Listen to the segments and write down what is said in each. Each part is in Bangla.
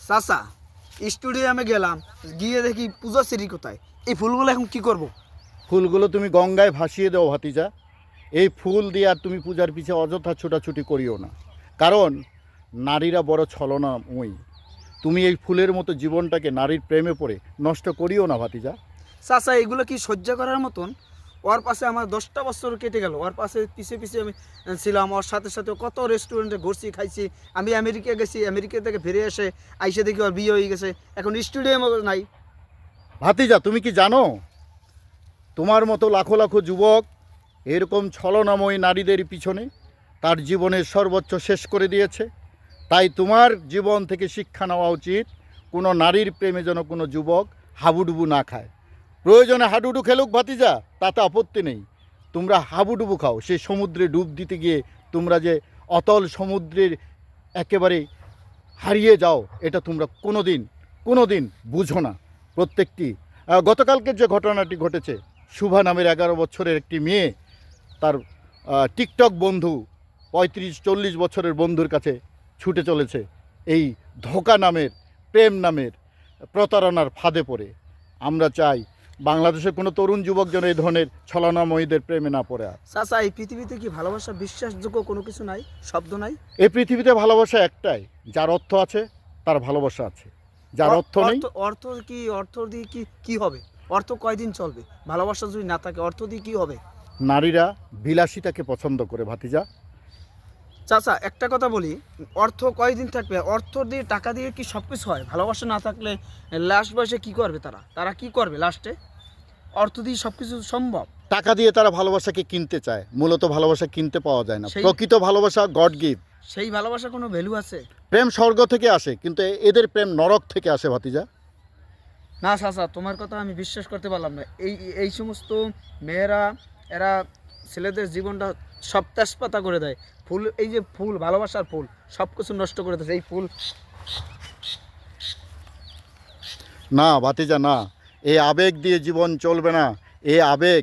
চাচা স্টুডিয়ামে গেলাম, গিয়ে দেখি পূজা সিঁড়ি কোথায়। এই ফুলগুলো এখন কি করব? ফুলগুলো তুমি গঙ্গায় ভাসিয়ে দাও ভাতিজা। এই ফুল দিয়ে আর তুমি পূজার পিছে অযথা ছোটাছুটি করিও না, কারণ নারীরা বড় ছলনাময়ী। তুমি এই ফুলের মতো জীবনটাকে নারীর প্রেমে পড়ে নষ্ট করিও না ভাতিজা। চাচা এগুলো কি সহ্য করার মতন? ওর পাশে আমার 10টা বছর কেটে গেল, ওর পাশে পিছে পিছে আমি ছিলাম, ওর সাথে সাথে কত রেস্টুরেন্টে ঘুরছি, খাইছি। আমি আমেরিকা গেছি, আমেরিকা থেকে ফিরে এসে আইসে দেখি ওর বিয়ে হয়ে গেছে, এখন স্টুডিয়ামও নাই। ভাতিজা তুমি কি জানো, তোমার মতো লাখো লাখো যুবক এরকম ছলনাময়ী নারীদের পিছনে তার জীবনের সর্বোচ্চ শেষ করে দিয়েছে। তাই তোমার জীবন থেকে শিক্ষা নেওয়া উচিত, কোনো নারীর প্রেমে যেন কোনো যুবক হাবুডুবু না খায়। প্রয়োজনে হাডুডু খেলুক ভাতিজা, তাতে আপত্তি নেই। তোমরা হাবুডুবু খাও, সেই সমুদ্রে ডুব দিতে গিয়ে তোমরা যে অতল সমুদ্রের একেবারে হারিয়ে যাও, এটা তোমরা কোনো দিন বুঝো না। প্রত্যেকটি গতকালকের যে ঘটনাটি ঘটেছে, শুভা নামের 11 বছরের একটি মেয়ে তার টিকটক বন্ধু 35-40 বছরের বন্ধুর কাছে ছুটে চলেছে এই ধোঁকা নামের, প্রেম নামের প্রতারণার ফাঁদে পড়ে। আমরা চাই বাংলাদেশের কোনো তরুণ যুবক যেন এই ধরনের ছলনাময়ীদের প্রেমে না পড়ে। চাচা এই পৃথিবীতে কি ভালোবাসা বিশ্বাসযোগ্য কোনো কিছু নাই, শব্দ নাই? এই পৃথিবীতে ভালোবাসা একটাই, যার অর্থ আছে তার ভালোবাসা আছে, যার অর্থ নেই। অর্থ দিয়ে কি হবে? অর্থ কয়দিন চলবে? ভালোবাসা যদি না থাকে অর্থ দিয়ে কি হবে? নারীরা বিলাসিতাকে পছন্দ করে ভাতিজা। চাচা একটা কথা বলি, অর্থ কয়দিন থাকবে? অর্থ দিয়ে টাকা দিয়ে কি সব কিছু হয়? ভালোবাসা না থাকলে লাস্ট বয়সে কি করবে তারা কি করবে লাস্টে? অর্থ দিয়ে সব কিছু সম্ভব? টাকা দিয়ে তারা ভালোবাসাকে কিনতে চায়, মূলত ভালোবাসা কিনতে পাওয়া যায় না। সেই- প্রকৃত ভালোবাসা গড গিভ। সেই ভালোবাসার কোনো ভ্যালু আছে? প্রেম স্বর্গ থেকে আসে, কিন্তু এদের প্রেম নরক থেকে আসে ভাতিজা। না চাচা, তোমার কথা আমি বিশ্বাস করতে পারলাম না। এই সমস্ত মেয়েরা, এরা ছেলেদের জীবনটা সব তেজপাতা করে দেয়। ফুল, এই যে ফুল, ভালোবাসার ফুল, সব কিছু নষ্ট করে দেয় এই ফুল। না ভাতিজা না, এই আবেগ দিয়ে জীবন চলবে না। এই আবেগ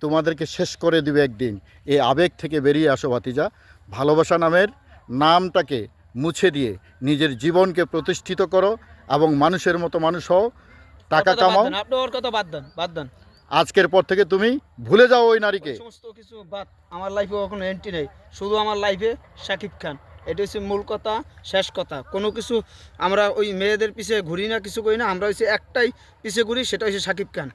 তোমাদেরকে শেষ করে দিবে একদিন। এই আবেগ থেকে বেরিয়ে আসো ভাতিজা। ভালোবাসা নামের নামটাকে মুছে দিয়ে নিজের জীবনকে প্রতিষ্ঠিত করো এবং মানুষের মতো মানুষ হও, টাকা কামাও। আপনি ওর কথা বাদ দেন। আজকের পর থেকে তুমি ভুলে যাও ওই নারীকে। ওই সমস্ত কিছু বাদ, আমার লাইফে কোনো এন্ট্রি নেই। শুধু আমার লাইফে শাকিব খান, এটা হচ্ছে মূল কথা, শেষ কথা। কোনো কিছু আমরা ওই মেয়েদের পিছে ঘুরি না, কিছু করি না, আমরা হচ্ছে একটাই পিছে ঘুরি, সেটা হচ্ছে শাকিব খান।